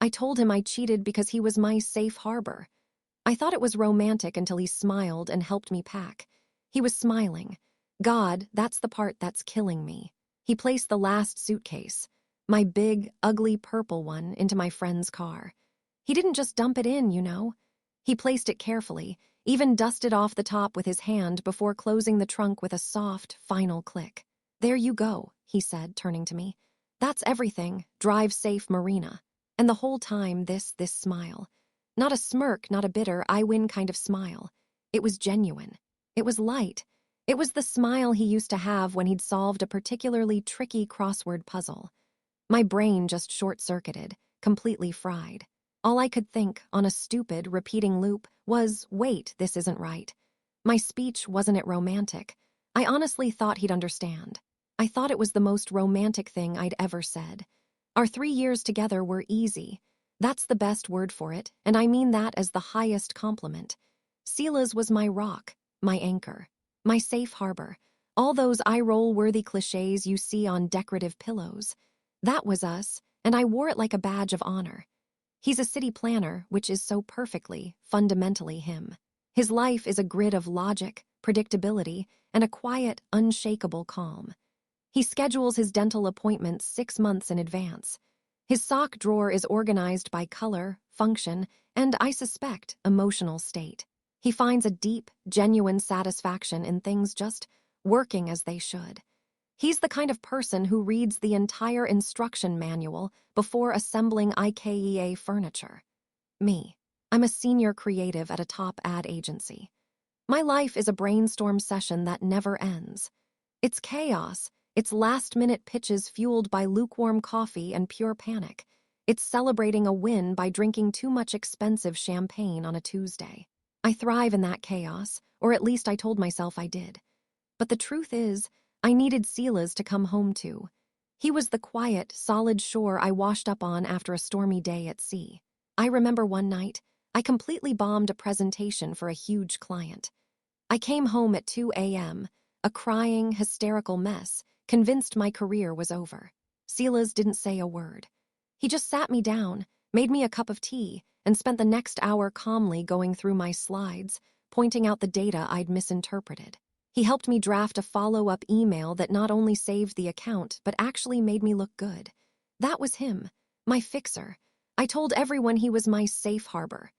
I told him I cheated because he was my safe harbor. I thought it was romantic until he smiled and helped me pack. He was smiling. God, that's the part that's killing me. He placed the last suitcase, my big, ugly purple one, into my friend's car. He didn't just dump it in, you know. He placed it carefully, even dusted off the top with his hand before closing the trunk with a soft, final click. "There you go," he said, turning to me. "That's everything. Drive safe, Marina." And the whole time, this smile. Not a smirk, not a bitter, I win kind of smile. It was genuine. It was light. It was the smile he used to have when he'd solved a particularly tricky crossword puzzle. My brain just short-circuited, completely fried. All I could think, on a stupid, repeating loop, was, wait, this isn't right. My speech wasn't it romantic. I honestly thought he'd understand. I thought it was the most romantic thing I'd ever said. Our 3 years together were easy. That's the best word for it, and I mean that as the highest compliment. Sila's was my rock, my anchor, my safe harbor, all those eye-roll-worthy cliches you see on decorative pillows. That was us, and I wore it like a badge of honor. He's a city planner, which is so perfectly, fundamentally him. His life is a grid of logic, predictability, and a quiet, unshakable calm. He schedules his dental appointments 6 months in advance. His sock drawer is organized by color, function, and, I suspect, emotional state. He finds a deep, genuine satisfaction in things just working as they should. He's the kind of person who reads the entire instruction manual before assembling IKEA furniture. Me. I'm a senior creative at a top ad agency. My life is a brainstorm session that never ends. It's chaos. It's last-minute pitches fueled by lukewarm coffee and pure panic. It's celebrating a win by drinking too much expensive champagne on a Tuesday. I thrive in that chaos, or at least I told myself I did. But the truth is, I needed Sila's to come home to. He was the quiet, solid shore I washed up on after a stormy day at sea. I remember one night, I completely bombed a presentation for a huge client. I came home at 2 a.m., a crying, hysterical mess, convinced my career was over. Sila's didn't say a word. He just sat me down, made me a cup of tea, and spent the next hour calmly going through my slides, pointing out the data I'd misinterpreted. He helped me draft a follow-up email that not only saved the account, but actually made me look good. That was him, my fixer. I told everyone he was my safe harbor.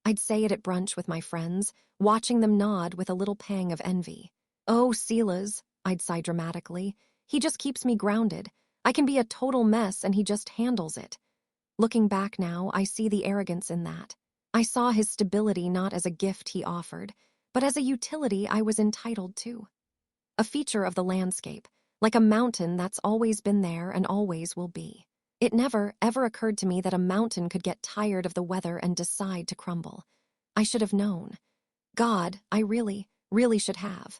I'd say it at brunch with my friends, watching them nod with a little pang of envy. "Oh, Sila's," I'd sigh dramatically. "He just keeps me grounded. I can be a total mess and he just handles it." Looking back now, I see the arrogance in that. I saw his stability not as a gift he offered, but as a utility I was entitled to. A feature of the landscape, like a mountain that's always been there and always will be. It never, ever occurred to me that a mountain could get tired of the weather and decide to crumble. I should have known. God, I really, really should have.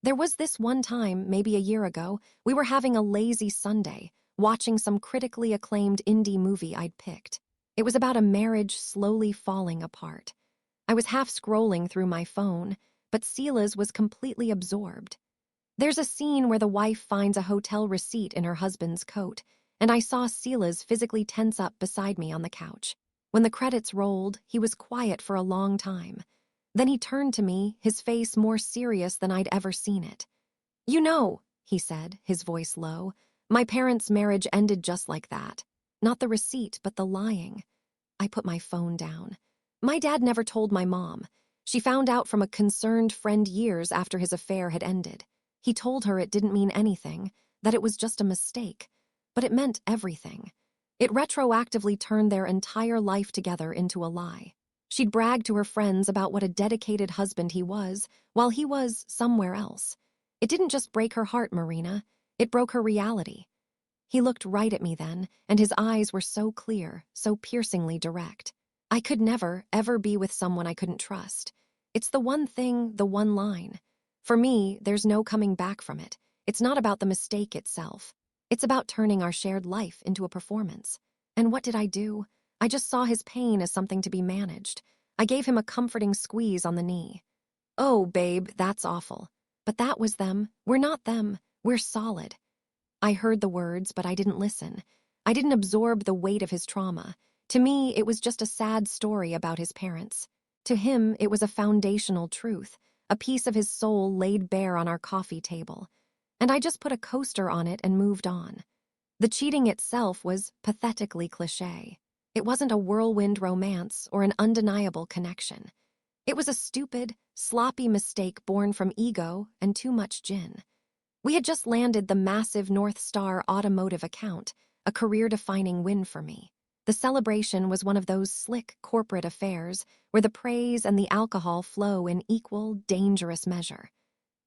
There was this one time, maybe a year ago, we were having a lazy Sunday, watching some critically acclaimed indie movie I'd picked. It was about a marriage slowly falling apart. I was half scrolling through my phone, but Sila's was completely absorbed. There's a scene where the wife finds a hotel receipt in her husband's coat, and I saw Sila's physically tense up beside me on the couch. When the credits rolled, he was quiet for a long time. Then he turned to me, his face more serious than I'd ever seen it. "You know," he said, his voice low, "my parents' marriage ended just like that. Not the receipt, but the lying." I put my phone down. My dad never told my mom. She found out from a concerned friend years after his affair had ended. He told her it didn't mean anything, that it was just a mistake. But it meant everything. It retroactively turned their entire life together into a lie. She'd brag to her friends about what a dedicated husband he was, while he was somewhere else. It didn't just break her heart, Marina. It broke her reality. He looked right at me then, and his eyes were so clear, so piercingly direct. I could never, ever be with someone I couldn't trust. It's the one thing, the one line. For me, there's no coming back from it. It's not about the mistake itself. It's about turning our shared life into a performance. And what did I do? I just saw his pain as something to be managed. I gave him a comforting squeeze on the knee. "Oh, babe, that's awful. But that was them. We're not them. We're solid." I heard the words, but I didn't listen. I didn't absorb the weight of his trauma, To me, it was just a sad story about his parents. To him, it was a foundational truth, a piece of his soul laid bare on our coffee table. And I just put a coaster on it and moved on. The cheating itself was pathetically cliché. It wasn't a whirlwind romance or an undeniable connection. It was a stupid, sloppy mistake born from ego and too much gin. We had just landed the massive North Star automotive account, a career-defining win for me. The celebration was one of those slick corporate affairs where the praise and the alcohol flow in equal, dangerous measure.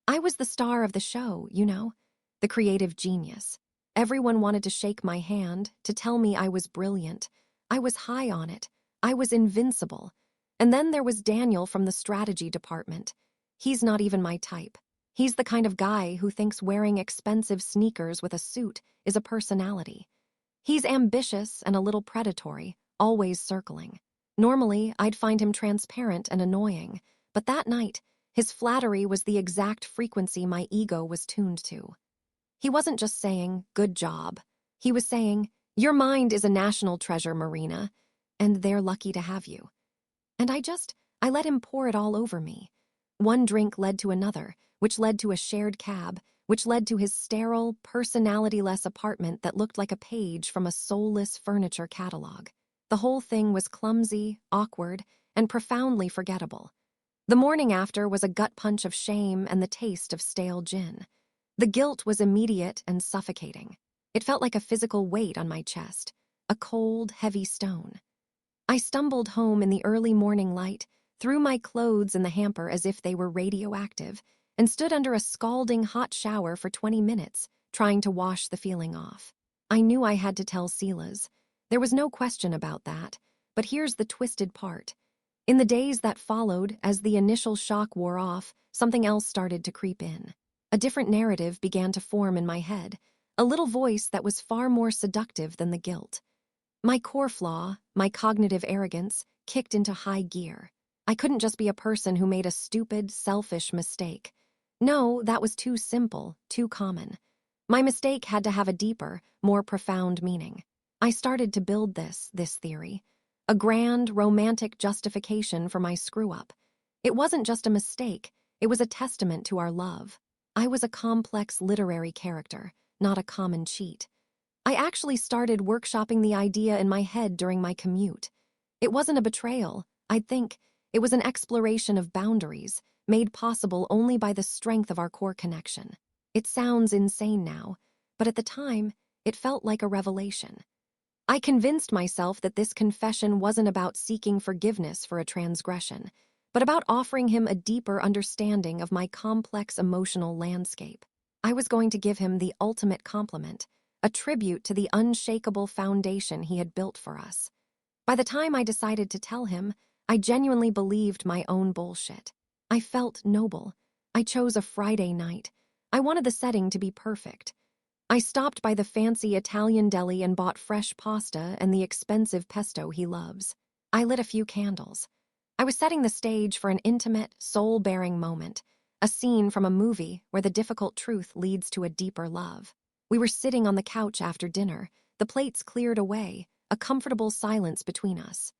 I was the star of the show, the creative genius. Everyone wanted to shake my hand, to tell me I was brilliant. I was high on it. I was invincible. And then there was Daniel from the strategy department. He's not even my type. He's the kind of guy who thinks wearing expensive sneakers with a suit is a personality. He's ambitious and a little predatory, always circling. Normally, I'd find him transparent and annoying, but that night, his flattery was the exact frequency my ego was tuned to. He wasn't just saying, "Good job." He was saying, "Your mind is a national treasure, Marina, and they're lucky to have you." And I let him pour it all over me. One drink led to another, which led to a shared cab, which led to his sterile, personality-less apartment that looked like a page from a soulless furniture catalog. The whole thing was clumsy, awkward, and profoundly forgettable. The morning after was a gut punch of shame and the taste of stale gin. The guilt was immediate and suffocating. It felt like a physical weight on my chest, a cold, heavy stone. I stumbled home in the early morning light, threw my clothes in the hamper as if they were radioactive, and stood under a scalding hot shower for 20 minutes, trying to wash the feeling off. I knew I had to tell Silas. There was no question about that, but here's the twisted part. In the days that followed, as the initial shock wore off, something else started to creep in. A different narrative began to form in my head, a little voice that was far more seductive than the guilt. My core flaw, my cognitive arrogance, kicked into high gear. I couldn't just be a person who made a stupid, selfish mistake. No, that was too simple, too common. My mistake had to have a deeper, more profound meaning. I started to build this theory. A grand, romantic justification for my screw-up. It wasn't just a mistake, it was a testament to our love. I was a complex literary character, not a common cheat. I actually started workshopping the idea in my head during my commute. It wasn't a betrayal, I'd think. It was an exploration of boundaries, made possible only by the strength of our core connection. It sounds insane now, but at the time, it felt like a revelation. I convinced myself that this confession wasn't about seeking forgiveness for a transgression, but about offering him a deeper understanding of my complex emotional landscape. I was going to give him the ultimate compliment, a tribute to the unshakable foundation he had built for us. By the time I decided to tell him, I genuinely believed my own bullshit. I felt noble. I chose a Friday night. I wanted the setting to be perfect. I stopped by the fancy Italian deli and bought fresh pasta and the expensive pesto he loves. I lit a few candles. I was setting the stage for an intimate, soul-bearing moment, a scene from a movie where the difficult truth leads to a deeper love. We were sitting on the couch after dinner, the plates cleared away, a comfortable silence between us.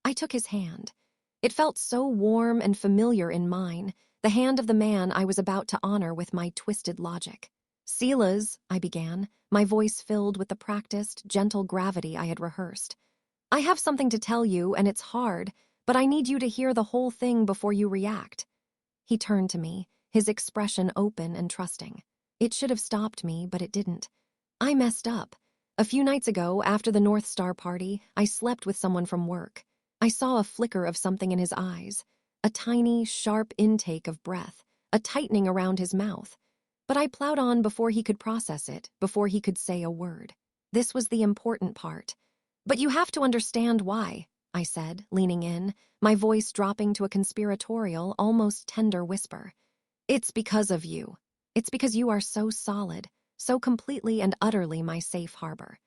I took his hand. It felt so warm and familiar in mine, the hand of the man I was about to honor with my twisted logic. "Silas," I began, my voice filled with the practiced, gentle gravity I had rehearsed. "I have something to tell you, and it's hard, but I need you to hear the whole thing before you react." He turned to me, his expression open and trusting. It should have stopped me, but it didn't. I messed up. A few nights ago, after the North Star party, I slept with someone from work. I saw a flicker of something in his eyes, a tiny, sharp intake of breath, a tightening around his mouth. But I plowed on before he could process it, before he could say a word. This was the important part. "But you have to understand why," I said, leaning in, my voice dropping to a conspiratorial, almost tender whisper. "It's because of you. It's because you are so solid, so completely and utterly my safe harbor.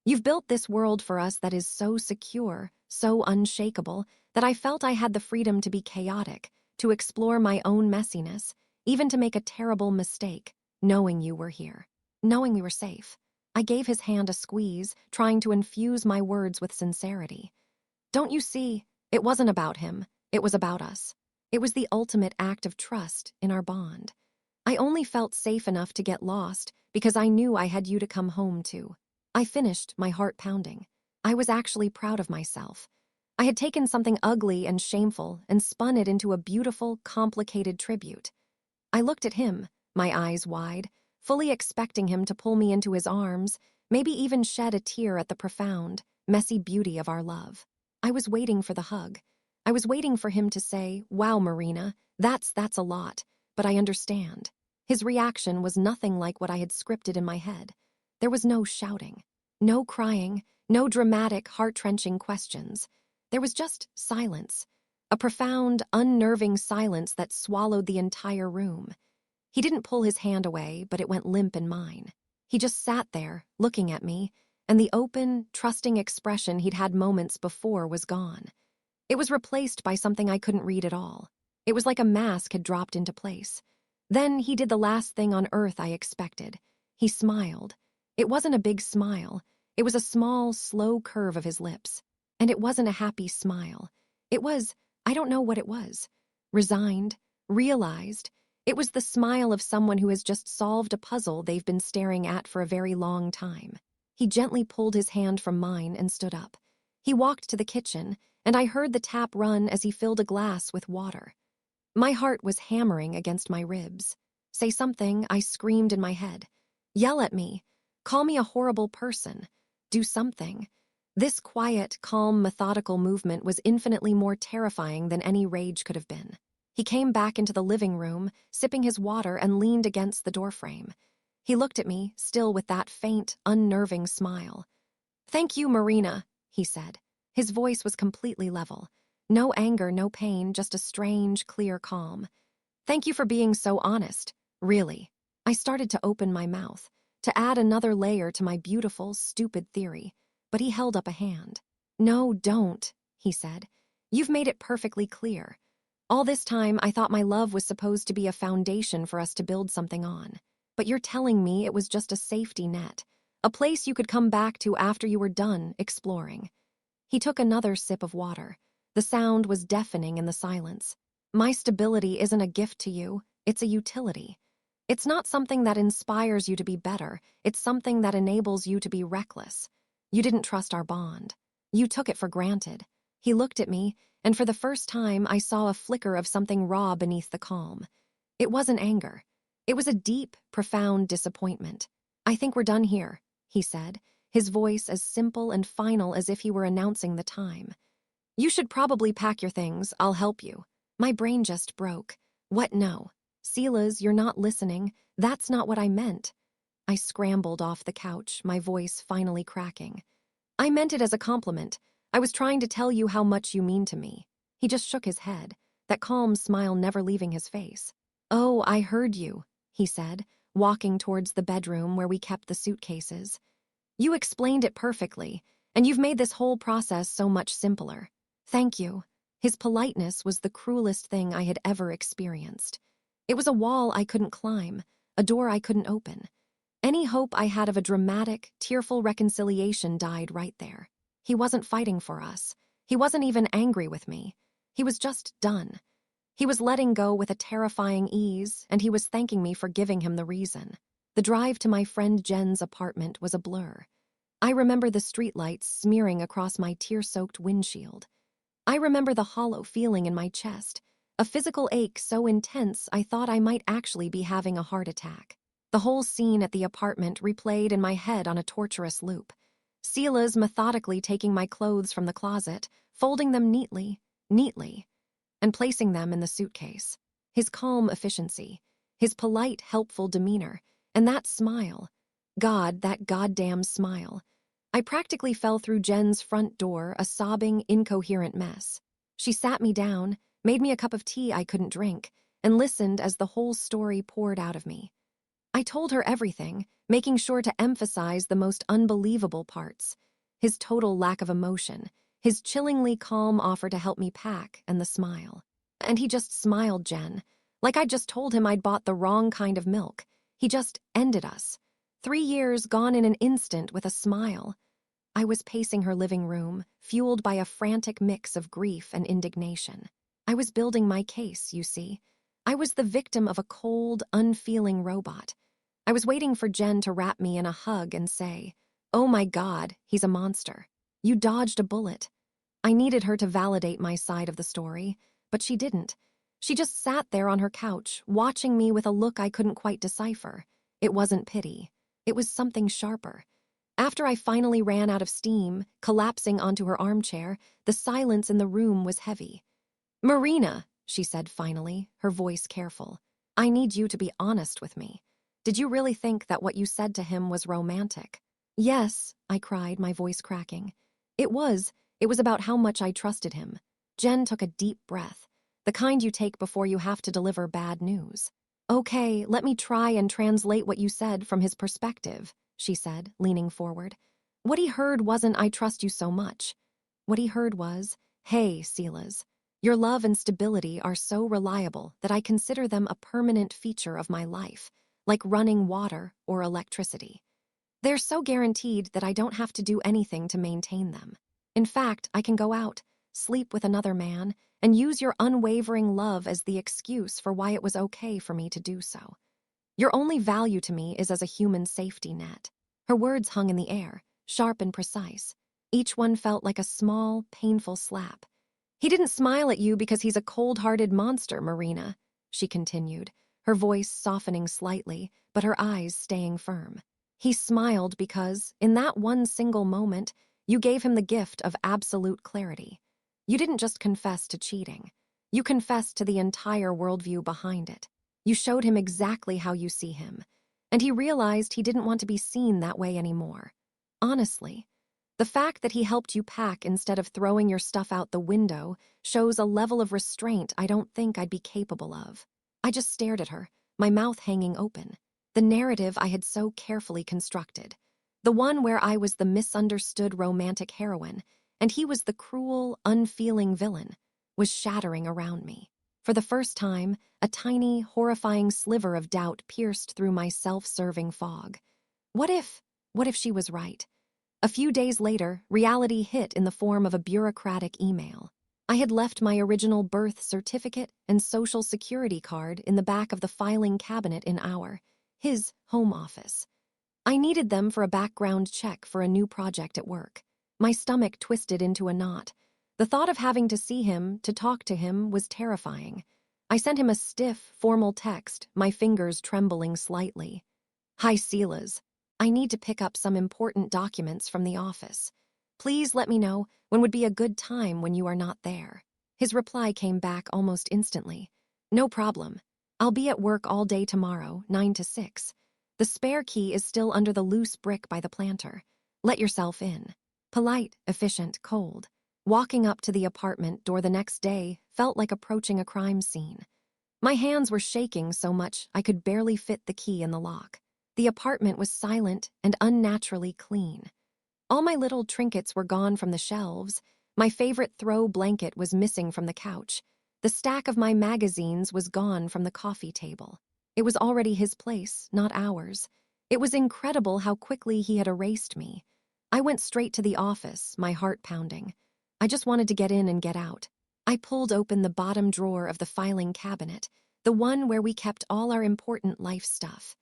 You've built this world for us that is so secure, so unshakable, that I felt I had the freedom to be chaotic, to explore my own messiness, even to make a terrible mistake, knowing you were here, knowing we were safe." I gave his hand a squeeze, trying to infuse my words with sincerity. Don't you see? It wasn't about him. It was about us. It was the ultimate act of trust in our bond. I only felt safe enough to get lost because I knew I had you to come home to. I finished, my heart pounding. I was actually proud of myself. I had taken something ugly and shameful and spun it into a beautiful, complicated tribute. I looked at him, my eyes wide, fully expecting him to pull me into his arms, maybe even shed a tear at the profound, messy beauty of our love. I was waiting for the hug. I was waiting for him to say, "Wow, Marina, that's a lot, but I understand." His reaction was nothing like what I had scripted in my head. There was no shouting, no crying, no dramatic, heart-wrenching questions. There was just silence, a profound, unnerving silence that swallowed the entire room. He didn't pull his hand away, but it went limp in mine. He just sat there, looking at me, and the open, trusting expression he'd had moments before was gone. It was replaced by something I couldn't read at all. It was like a mask had dropped into place. Then he did the last thing on earth I expected. He smiled. It wasn't a big smile. It was a small, slow curve of his lips. And it wasn't a happy smile. It was, I don't know what it was. Resigned, realized. It was the smile of someone who has just solved a puzzle they've been staring at for a very long time. He gently pulled his hand from mine and stood up. He walked to the kitchen, and I heard the tap run as he filled a glass with water. My heart was hammering against my ribs. "Say something," I screamed in my head. "Yell at me. Call me a horrible person. Do something." This quiet, calm, methodical movement was infinitely more terrifying than any rage could have been. He came back into the living room, sipping his water, and leaned against the doorframe. He looked at me, still with that faint, unnerving smile. "Thank you, Marina," he said. His voice was completely level. No anger, no pain, just a strange, clear calm. "Thank you for being so honest, really." I started to open my mouth, to add another layer to my beautiful, stupid theory, but he held up a hand. "No, don't," he said. "You've made it perfectly clear. All this time, I thought my love was supposed to be a foundation for us to build something on. But you're telling me it was just a safety net, a place you could come back to after you were done exploring." He took another sip of water. The sound was deafening in the silence. "My stability isn't a gift to you, it's a utility. It's not something that inspires you to be better, it's something that enables you to be reckless. You didn't trust our bond. You took it for granted." He looked at me, and for the first time I saw a flicker of something raw beneath the calm. It wasn't anger. It was a deep, profound disappointment. "I think we're done here," he said, his voice as simple and final as if he were announcing the time. "You should probably pack your things, I'll help you." My brain just broke. "What, no? Silas, you're not listening. That's not what I meant." I scrambled off the couch, my voice finally cracking. "I meant it as a compliment. I was trying to tell you how much you mean to me." He just shook his head, that calm smile never leaving his face. "Oh, I heard you," he said, walking towards the bedroom where we kept the suitcases. "You explained it perfectly, and you've made this whole process so much simpler. Thank you." His politeness was the cruelest thing I had ever experienced. It was a wall I couldn't climb, a door I couldn't open. Any hope I had of a dramatic, tearful reconciliation died right there. He wasn't fighting for us. He wasn't even angry with me. He was just done. He was letting go with a terrifying ease, and he was thanking me for giving him the reason. The drive to my friend Jen's apartment was a blur. I remember the streetlights smearing across my tear-soaked windshield. I remember the hollow feeling in my chest, a physical ache so intense I thought I might actually be having a heart attack. The whole scene at the apartment replayed in my head on a torturous loop. Silas methodically taking my clothes from the closet, folding them neatly, and placing them in the suitcase. His calm efficiency, his polite, helpful demeanor, and that smile. God, that goddamn smile. I practically fell through Jen's front door, a sobbing, incoherent mess. She sat me down, made me a cup of tea I couldn't drink, and listened as the whole story poured out of me. I told her everything, making sure to emphasize the most unbelievable parts. His total lack of emotion, his chillingly calm offer to help me pack, and the smile. And he just smiled, Jen. Like I'd just told him I'd bought the wrong kind of milk. He just ended us. 3 years gone in an instant with a smile. I was pacing her living room, fueled by a frantic mix of grief and indignation. I was building my case, you see. I was the victim of a cold, unfeeling robot. I was waiting for Jen to wrap me in a hug and say, "Oh my God, he's a monster. You dodged a bullet." I needed her to validate my side of the story, but she didn't. She just sat there on her couch, watching me with a look I couldn't quite decipher. It wasn't pity. It was something sharper. After I finally ran out of steam, collapsing onto her armchair, the silence in the room was heavy. "Marina," she said finally, her voice careful, "I need you to be honest with me. Did you really think that what you said to him was romantic?" "Yes," I cried, my voice cracking. It was. It was about how much I trusted him." Jen took a deep breath, the kind you take before you have to deliver bad news. "Okay, let me try and translate what you said from his perspective," she said, leaning forward. "What he heard wasn't 'I trust you so much.' What he heard was, 'Hey, Silas, your love and stability are so reliable that I consider them a permanent feature of my life, like running water or electricity. They're so guaranteed that I don't have to do anything to maintain them. In fact, I can go out, sleep with another man, and use your unwavering love as the excuse for why it was okay for me to do so. Your only value to me is as a human safety net." Her words hung in the air, sharp and precise. Each one felt like a small, painful slap. "He didn't smile at you because he's a cold-hearted monster, Marina," she continued, her voice softening slightly, but her eyes staying firm. "He smiled because, in that one single moment, you gave him the gift of absolute clarity. You didn't just confess to cheating. You confessed to the entire worldview behind it. You showed him exactly how you see him, and he realized he didn't want to be seen that way anymore. Honestly, the fact that he helped you pack instead of throwing your stuff out the window shows a level of restraint I don't think I'd be capable of." I just stared at her, my mouth hanging open. The narrative I had so carefully constructed. The one where I was the misunderstood romantic heroine, and he was the cruel, unfeeling villain, was shattering around me. For the first time, a tiny, horrifying sliver of doubt pierced through my self-serving fog. What if she was right? A few days later, reality hit in the form of a bureaucratic email. I had left my original birth certificate and social security card in the back of the filing cabinet in his home office. I needed them for a background check for a new project at work. My stomach twisted into a knot. The thought of having to see him, to talk to him, was terrifying. I sent him a stiff, formal text, my fingers trembling slightly. "Hi, Silas. I need to pick up some important documents from the office. Please let me know when would be a good time when you are not there." His reply came back almost instantly. "No problem. I'll be at work all day tomorrow, 9 to 6. The spare key is still under the loose brick by the planter. Let yourself in." Polite, efficient, cold. Walking up to the apartment door the next day felt like approaching a crime scene. My hands were shaking so much I could barely fit the key in the lock. The apartment was silent and unnaturally clean. All my little trinkets were gone from the shelves. My favorite throw blanket was missing from the couch. The stack of my magazines was gone from the coffee table. It was already his place, not ours. It was incredible how quickly he had erased me. I went straight to the office, my heart pounding. I just wanted to get in and get out. I pulled open the bottom drawer of the filing cabinet, the one where we kept all our important life stuff.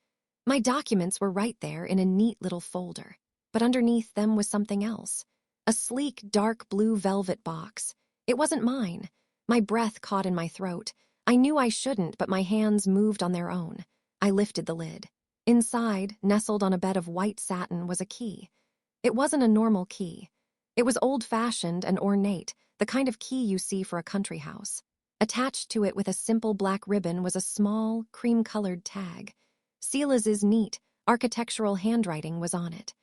My documents were right there in a neat little folder, but underneath them was something else. A sleek, dark blue velvet box. It wasn't mine. My breath caught in my throat. I knew I shouldn't, but my hands moved on their own. I lifted the lid. Inside, nestled on a bed of white satin, was a key. It wasn't a normal key. It was old-fashioned and ornate, the kind of key you see for a country house. Attached to it with a simple black ribbon was a small, cream-colored tag. Silas's neat, architectural handwriting was on it.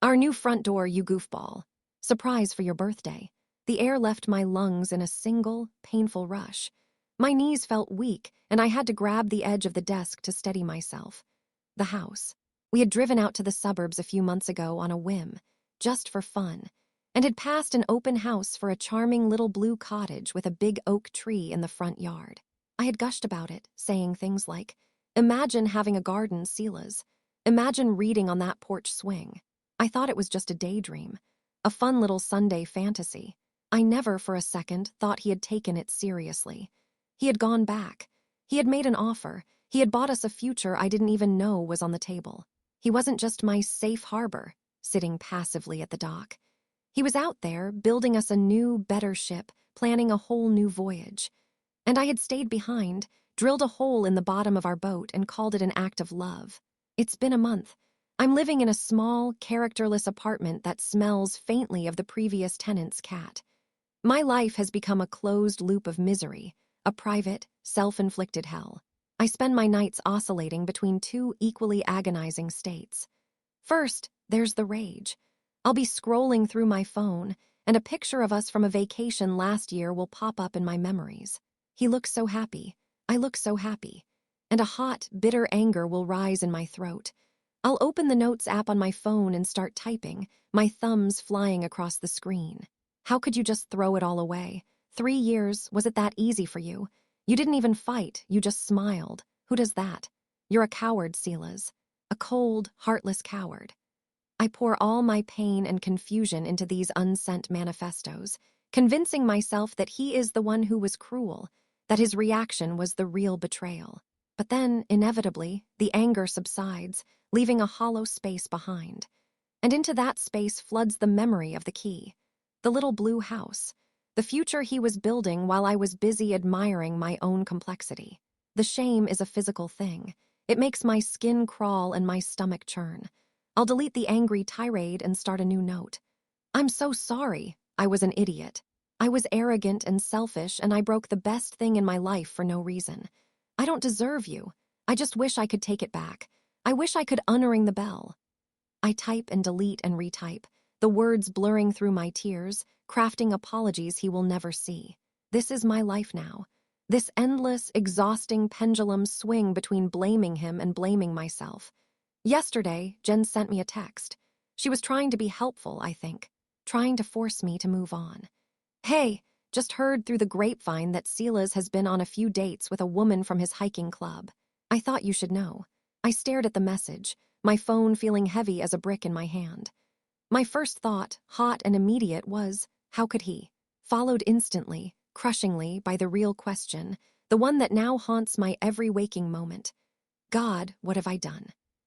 "Our new front door, you goofball. Surprise for your birthday." The air left my lungs in a single, painful rush. My knees felt weak, and I had to grab the edge of the desk to steady myself. The house. We had driven out to the suburbs a few months ago on a whim, just for fun, and had passed an open house for a charming little blue cottage with a big oak tree in the front yard. I had gushed about it, saying things like, "Imagine having a garden, Silas. Imagine reading on that porch swing." I thought it was just a daydream. A fun little Sunday fantasy. I never for a second thought he had taken it seriously. He had gone back. He had made an offer. He had bought us a future I didn't even know was on the table. He wasn't just my safe harbor, sitting passively at the dock. He was out there, building us a new, better ship, planning a whole new voyage. And I had stayed behind, drilled a hole in the bottom of our boat and called it an act of love. It's been a month. I'm living in a small, characterless apartment that smells faintly of the previous tenant's cat. My life has become a closed loop of misery, a private, self-inflicted hell. I spend my nights oscillating between two equally agonizing states. First, there's the rage. I'll be scrolling through my phone, and a picture of us from a vacation last year will pop up in my memories. He looks so happy. I look so happy. And a hot, bitter anger will rise in my throat. I'll open the Notes app on my phone and start typing, my thumbs flying across the screen. How could you just throw it all away? 3 years, was it that easy for you? You didn't even fight, you just smiled. Who does that? You're a coward, Silas. A cold, heartless coward. I pour all my pain and confusion into these unsent manifestos, convincing myself that he is the one who was cruel, that his reaction was the real betrayal. But then, inevitably, the anger subsides, leaving a hollow space behind. And into that space floods the memory of the key. The little blue house. The future he was building while I was busy admiring my own complexity. The shame is a physical thing. It makes my skin crawl and my stomach churn. I'll delete the angry tirade and start a new note. I'm so sorry. I was an idiot. I was arrogant and selfish, and I broke the best thing in my life for no reason. I don't deserve you. I just wish I could take it back. I wish I could unring the bell. I type and delete and retype, the words blurring through my tears, crafting apologies he will never see. This is my life now. This endless, exhausting pendulum swing between blaming him and blaming myself. Yesterday, Jen sent me a text. She was trying to be helpful, I think, trying to force me to move on. Hey, just heard through the grapevine that Silas has been on a few dates with a woman from his hiking club. I thought you should know. I stared at the message, my phone feeling heavy as a brick in my hand. My first thought, hot and immediate, was, how could he? Followed instantly, crushingly, by the real question, the one that now haunts my every waking moment. God, what have I done?